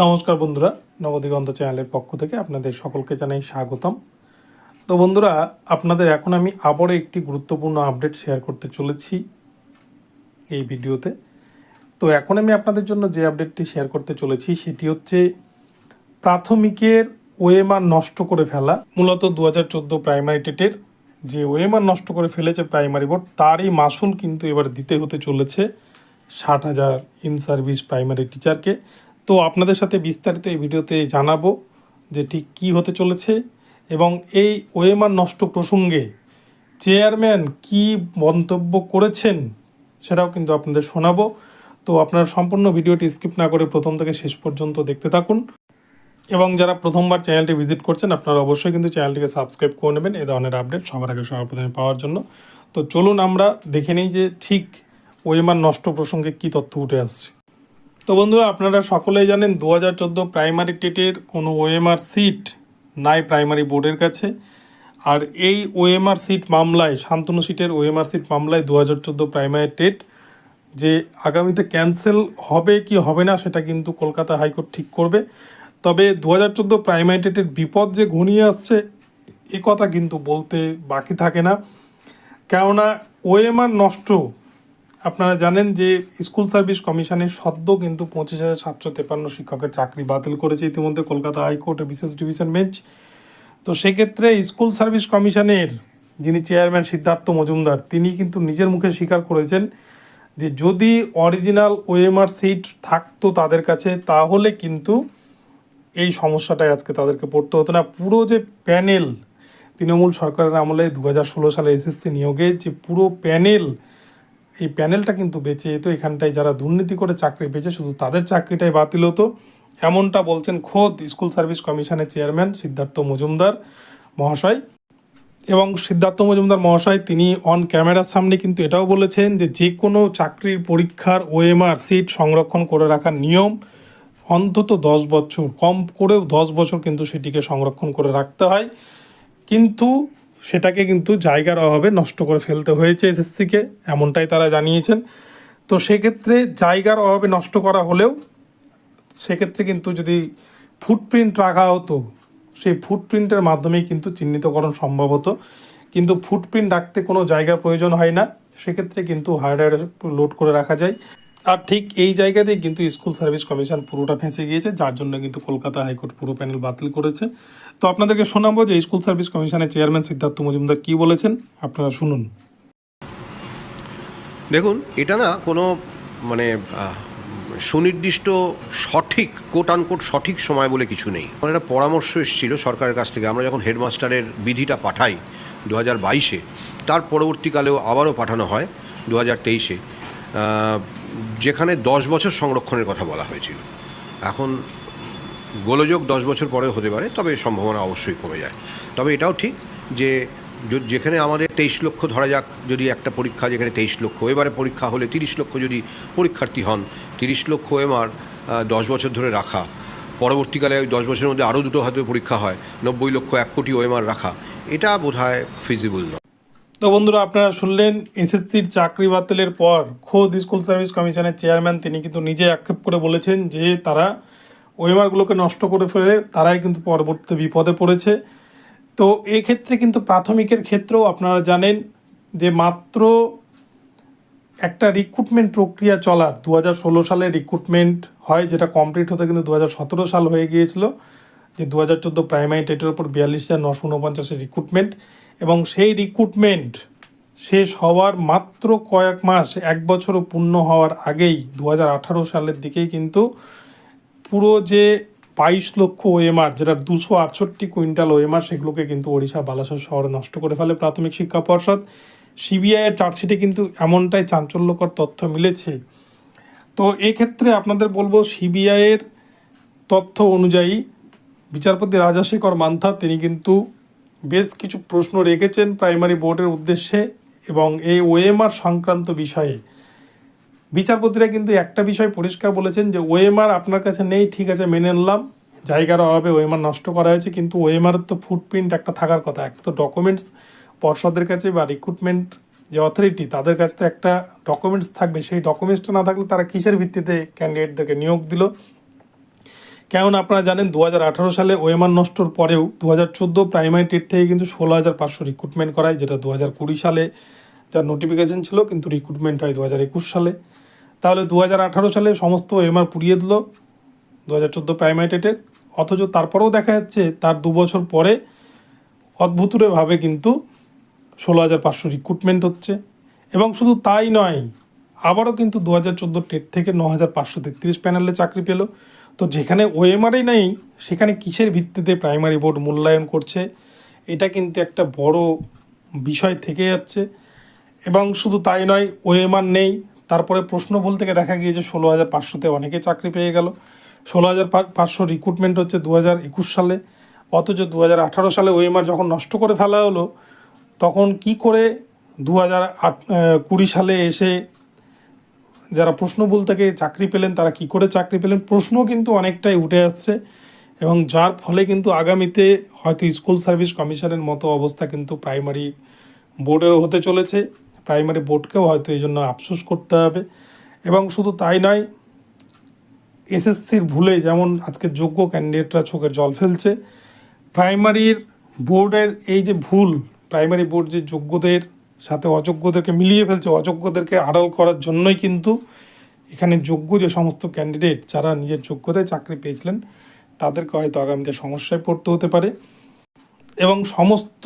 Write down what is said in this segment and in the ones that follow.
নমস্কার বন্ধুরা, নবদিগন্ত চ্যানেলের পক্ষ থেকে আপনাদের সকলকে জানাই স্বাগতম। তো বন্ধুরা, আপনাদের এখন আমি আবারও একটি গুরুত্বপূর্ণ আপডেট শেয়ার করতে চলেছি এই ভিডিওতে। তো এখন আমি আপনাদের জন্য যে আপডেটটি শেয়ার করতে চলেছি সেটি হচ্ছে প্রাথমিকের ওএমআর নষ্ট করে ফেলা। মূলত 2014 প্রাইমারি টেটের যে ওএমআর নষ্ট করে ফেলেছে প্রাইমারি বোর্ড, তারই মাসুল কিন্তু এবার দিতে হতে চলেছে 60,000 ইন সার্ভিস প্রাইমারি টিচারকে। তো আপনাদের সাথে বিস্তারিত এই ভিডিওতে জানাবো যে ঠিক কী হতে চলেছে এবং এই ওএমআর নষ্ট প্রসঙ্গে চেয়ারম্যান কি মন্তব্য করেছেন সেটাও কিন্তু আপনাদের শোনাবো। তো আপনারা সম্পূর্ণ ভিডিওটি স্কিপ না করে প্রথম থেকে শেষ পর্যন্ত দেখতে থাকুন এবং যারা প্রথমবার চ্যানেলটি ভিজিট করছেন আপনারা অবশ্যই কিন্তু চ্যানেলটিকে সাবস্ক্রাইব করে নেবেন এই ধরনের আপডেট সবার আগে সবার প্রথমে পাওয়ার জন্য। তো চলুন আমরা দেখে নিই যে ঠিক ওএমআর নষ্ট প্রসঙ্গে কী তথ্য উঠে আসছে। তো বন্ধুরা, আপনারা সকলেই জানেন 2014 প্রাইমারি টেটের কোনো ওএমআর সিট নাই প্রাইমারি বোর্ডের কাছে। আর এই ওএমআর সিট মামলায়, শান্তনু সিটের ওএমআর সিট মামলায় 2014 প্রাইমারি টেট যে আগামীতে ক্যান্সেল হবে কি হবে না সেটা কিন্তু কলকাতা হাইকোর্ট ঠিক করবে। তবে 2014 প্রাইমারি টেটের বিপদ যে ঘনিয়ে আসছে এ কথা কিন্তু বলতে বাকি থাকে না, কেননা ওএমআর নষ্ট আপনারা জানেন যে স্কুল সার্ভিস কমিশনের সদ্য কিন্তু 25,753 শিক্ষকের চাকরি বাতিল করেছে ইতিমধ্যে কলকাতা হাইকোর্টের বিশেষ ডিভিশন বেঞ্চ। তো সেক্ষেত্রে স্কুল সার্ভিস কমিশনের যিনি চেয়ারম্যান সিদ্ধার্থ মজুমদার, তিনি কিন্তু নিজের মুখে স্বীকার করেছেন যে যদি অরিজিনাল ওএমআর সিট থাকতো তাদের কাছে তাহলে কিন্তু এই সমস্যাটাই আজকে তাদেরকে পড়তে হতো না। পুরো যে প্যানেল তৃণমূল সরকারের আমলে 2016 সালে এসএসসি নিয়োগে যে পুরো প্যানেল, এই প্যানেলটা কিন্তু বেঁচে যেত। এখানটায় যারা দুর্নীতি করে চাকরি পেয়েছে শুধু তাদের চাকরিটাই বাতিল হতো, এমনটা বলছেন খোদ স্কুল সার্ভিস কমিশনের চেয়ারম্যান সিদ্ধার্থ মজুমদার মহাশয়। এবং সিদ্ধার্থ মজুমদার মহাশয় তিনি অন ক্যামেরার সামনে কিন্তু এটাও বলেছেন যে যে কোনো চাকরির পরীক্ষার ওএমআর সিট সংরক্ষণ করে রাখার নিয়ম অন্তত 10 বছর, কম করেও 10 বছর কিন্তু সেটিকে সংরক্ষণ করে রাখতে হয়, কিন্তু সেটাকে কিন্তু জায়গার অভাবে নষ্ট করে ফেলতে হয়েছে এসএসসিকে, এমনটাই তারা জানিয়েছেন। তো সেক্ষেত্রে জায়গার অভাবে নষ্ট করা হলেও সেক্ষেত্রে কিন্তু যদি ফুটপ্রিন্ট রাখা হতো সেই ফুটপ্রিন্টের মাধ্যমেই কিন্তু চিহ্নিতকরণ সম্ভব হতো, কিন্তু ফুটপ্রিন্ট রাখতে কোনো জায়গার প্রয়োজন হয় না, সেক্ষেত্রে কিন্তু হার্ডওয়্যারে লোড করে রাখা যায়। আর ঠিক এই জায়গাতেই কিন্তু স্কুল সার্ভিস কমিশন পুরোটা ফেঁসে গিয়েছে, যার জন্য কিন্তু কলকাতা হাইকোর্ট পুরো প্যানেল বাতিল করেছে। তো আপনাদেরকে শোনাবো যে স্কুল সার্ভিস কমিশনের চেয়ারম্যান সিদ্ধার্থ মজুমদার কী বলেছেন, আপনারা শুনুন। দেখুন, এটা না কোনো মানে সুনির্দিষ্ট সঠিক কোট সঠিক সময় বলে কিছু নেই। আমার একটা পরামর্শ এসেছিল সরকারের কাছ থেকে। আমরা যখন হেডমাস্টারের বিধিটা পাঠাই 2022-এ, তার পরবর্তীকালেও আবারও পাঠানো হয় 2023-এ, যেখানে 10 বছর সংরক্ষণের কথা বলা হয়েছিল। এখন গোলযোগ 10 বছর পরেও হতে পারে, তবে সম্ভাবনা অবশ্যই কমে যায়। তবে এটাও ঠিক যে যেখানে আমাদের 23 লক্ষ ধরা যাক, যদি একটা পরীক্ষা যেখানে 23 লক্ষ, এবারে পরীক্ষা হলে 30 লক্ষ যদি পরীক্ষার্থী হন, 30 লক্ষ ওএমআর 10 বছর ধরে রাখা, পরবর্তীকালে ওই 10 বছরের মধ্যে আরও দুটো হয়তো পরীক্ষা হয়, 90 লক্ষ 1 কোটি ওএমআর রাখা, এটা বোধহয় ফিজিবল নয়। তো বন্ধুরা, আপনারা শুনলেন এসএসসির চাকরি বাতিলের পর খোদ স্কুল সার্ভিস কমিশনের চেয়ারম্যান তিনি কিন্তু নিজে আক্ষেপ করে বলেছেন যে তারা ওএমআরগুলোকে নষ্ট করে ফেলে তারাই কিন্তু পরবর্তীতে বিপদে পড়েছে। তো এক্ষেত্রে কিন্তু প্রাথমিকের ক্ষেত্রেও আপনারা জানেন যে মাত্র একটা রিক্রুটমেন্ট প্রক্রিয়া চলার 2016 সালে রিক্রুটমেন্ট হয়, যেটা কমপ্লিট হতে কিন্তু 2017 সাল হয়ে গিয়েছিল, যে 2014 প্রাইমারি টেটের ওপর 42,949 রিক্রুটমেন্ট, এবং সেই রিক্রুটমেন্ট শেষ হওয়ার মাত্র কয়েক মাস, 1 বছরও পূর্ণ হওয়ার আগেই 2018 সালের দিকেই কিন্তু পুরো যে 22 লক্ষ ওএমআর, যেটা 268 কুইন্টাল ওএমআর, সেগুলোকে কিন্তু ওড়িশা বালাসোর শহরে নষ্ট করে ফেলে প্রাথমিক শিক্ষা পর্ষদ। সিবিআইয়ের চার্জশিটে কিন্তু এমনটাই চাঞ্চল্যকর তথ্য মিলেছে। তো এক্ষেত্রে আপনাদের বলবো, সিবিআইয়ের তথ্য অনুযায়ী বিচারপতি রাজাশেখর মান্থা তিনি কিন্তু বেশ কিছু প্রশ্ন রেখেছেন প্রাইমারি বোর্ডের উদ্দেশ্যে, এবং এই ওএমআর সংক্রান্ত বিষয়ে বিচারপতিরা কিন্তু একটা বিষয় পরিষ্কার বলেছেন যে ওএমআর আপনার কাছে নেই, ঠিক আছে মেনে নিলাম, জায়গার অভাবে ওএমআর নষ্ট করা হয়েছে, কিন্তু ওএমআরের তো ফুটপ্রিন্ট একটা থাকার কথা, একটা তো ডকুমেন্টস পর্ষদের কাছে বা রিক্রুটমেন্ট যে অথরিটি তাদের কাছে তো একটা ডকুমেন্টস থাকবে, সেই ডকুমেন্টসটা না থাকলে তারা কিসের ভিত্তিতে ক্যান্ডিডেটদেরকে নিয়োগ দিল। কেননা আপনারা জানেন 2018 সালে ওএমআর নষ্টর পরেও 2014 প্রাইমারি টেট থেকে কিন্তু 16,500 রিক্রুটমেন্ট করায়, যেটা 2020 সালে যার নোটিফিকেশন ছিল, কিন্তু রিক্রুটমেন্ট হয় 2021 সালে। তাহলে 2018 সালে সমস্ত ওএমআর পুড়িয়ে দিল 2014 প্রাইমারি টেটের, অথচ তারপরেও দেখা যাচ্ছে তার 2 বছর পরে অদ্ভুতভাবে কিন্তু 16,500 রিক্রুটমেন্ট হচ্ছে। এবং শুধু তাই নয়, আবারও কিন্তু 2014 টেট থেকে 9,533 প্যানেলে চাকরি পেল। তো যেখানে ওএমআরই নেই সেখানে কিসের ভিত্তিতে প্রাইমারি বোর্ড মূল্যায়ন করছে, এটা কিন্তু একটা বড় বিষয় থেকে যাচ্ছে। এবং শুধু তাই নয়, ওএমআর নেই, তারপরে প্রশ্নভুল থেকে দেখা গিয়েছে 16,500-তে অনেকে চাকরি পেয়ে গেল। 16,500 রিক্রুটমেন্ট হচ্ছে 2021 সালে, অথচ 2018 সালে ওএমআর যখন নষ্ট করে ফেলা হলো, তখন কি করে 2020 সালে এসে যারা প্রশ্নভুল থেকে চাকরি পেলেন তারা কি করে চাকরি পেলেন, প্রশ্ন কিন্তু অনেকটাই উঠে আসছে। এবং যার ফলে কিন্তু আগামীতে হয়তো স্কুল সার্ভিস কমিশনের মতো অবস্থা কিন্তু প্রাইমারি বোর্ডেরও হতে চলেছে। প্রাইমারি বোর্ডকেও হয়তো এই জন্য আফসোস করতে হবে। এবং শুধু তাই নয়, এসএসসির ভুলে যেমন আজকে যোগ্য ক্যান্ডিডেটরা চোখের জল ফেলছে, প্রাইমারির বোর্ডের এই যে ভুল, প্রাইমারি বোর্ড যে যোগ্যদের সাথে অযোগ্যদেরকে মিলিয়ে ফেলছে, অযোগ্যদেরকে আড়াল করার জন্যই কিন্তু এখানে যোগ্য যে সমস্ত ক্যান্ডিডেট যারা নিজের যোগ্যতায় চাকরি পেয়েছিলেন তাদেরকে হয়তো আগামীতে সমস্যায় পড়তে হতে পারে। এবং সমস্ত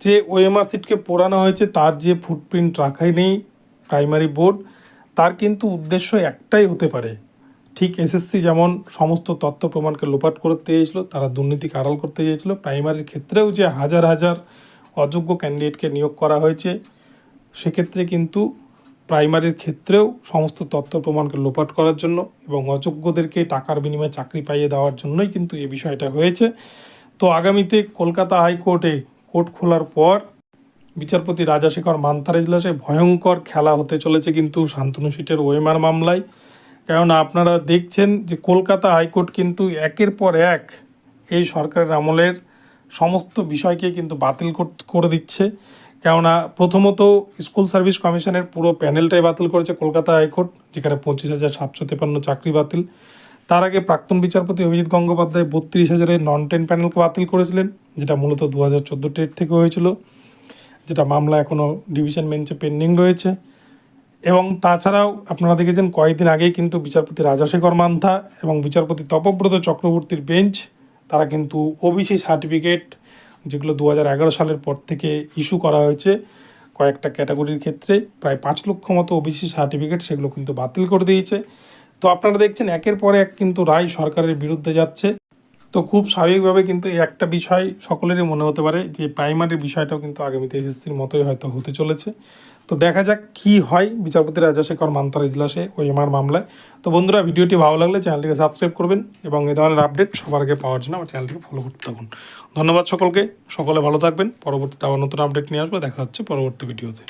যে ওএমআর সিটকে পোড়ানো হয়েছে তার যে ফুটপ্রিন্ট রাখাই নেই প্রাইমারি বোর্ড, তার কিন্তু উদ্দেশ্য একটাই হতে পারে। ঠিক এসএসসি যেমন সমস্ত তথ্য প্রমাণকে লোপাট করতে চেয়েছিল, তারা দুর্নীতিকে আড়াল করতে চেয়েছিল, প্রাইমারির ক্ষেত্রেও যে হাজার হাজার অযোগ্য ক্যান্ডিডেটকে নিয়োগ করা হয়েছে, সেক্ষেত্রে কিন্তু প্রাইমারির ক্ষেত্রেও সমস্ত তথ্য প্রমাণকে লোপাট করার জন্য এবং অযোগ্যদেরকে টাকার বিনিময়ে চাকরি পাইয়ে দেওয়ার জন্যই কিন্তু এই বিষয়টা হয়েছে। তো আগামীতে কলকাতা হাইকোর্টে কোর্ট খোলার পর বিচারপতি রাজাশেখর মান্থার এজলাসে ভয়ঙ্কর খেলা হতে চলেছে কিন্তু শান্তনু সিটের ওএমআর মামলায়। কেননা আপনারা দেখছেন যে কলকাতা হাইকোর্ট কিন্তু একের পর এক এই সরকারের আমলের সমস্ত বিষয়কে কিন্তু বাতিল করে দিচ্ছে। কেননা প্রথমত স্কুল সার্ভিস কমিশনের পুরো প্যানেলটাই বাতিল করেছে কলকাতা হাইকোর্ট, যেখানে 25,753 চাকরি বাতিল। তার আগে প্রাক্তন বিচারপতি অভিজিৎ গঙ্গোপাধ্যায় 32,000-এর নন 10 প্যানেলকে বাতিল করেছিলেন, যেটা মূলত 2014 টেট থেকে হয়েছিল, যেটা মামলা এখনও ডিভিশন বেঞ্চে পেন্ডিং রয়েছে। এবং তাছাড়াও আপনারা দেখেছেন কয়েকদিন আগেই কিন্তু বিচারপতি রাজাশেখর মান্থা এবং বিচারপতি তপব্রত চক্রবর্তীর বেঞ্চ, তারা কিন্তু ওবিসি সার্টিফিকেট, যেগুলো 2011 সালের পর থেকে ইস্যু করা হয়েছে কয়েকটা ক্যাটাগরির ক্ষেত্রে, প্রায় 5 লক্ষ মতো ওবিসি সার্টিফিকেট, সেগুলো কিন্তু বাতিল করে দিয়েছে। তো আপনারা দেখছেন একের পর এক কিন্তু রায় সরকারের বিরুদ্ধে যাচ্ছে। তো খুব স্বাভাবিকভাবে কিন্তু এই একটা বিষয় সকলেরই মনে হতে পারে যে প্রাইমারির বিষয়টাও কিন্তু আগামীতে এসএসসির মতোই হয়তো হতে চলেছে। তো দেখা যাক কী হয় বিচারপতি রাজাশেখর মান্থার এজলাসে ওএমআর মামলায়। তো বন্ধুরা, ভিডিওটি ভালো লাগলে চ্যানেলটিকে সাবস্ক্রাইব করবেন এবং এই ধরনের আপডেট সবার আগে পাওয়ার জন্য আমার চ্যানেলটিকে ফলো করতে থাকুন। ধন্যবাদ সকলকে, সকলে ভালো থাকবেন। পরবর্তীতে আবার নতুন আপডেট নিয়ে আসবো, দেখা হচ্ছে পরবর্তী ভিডিওতে।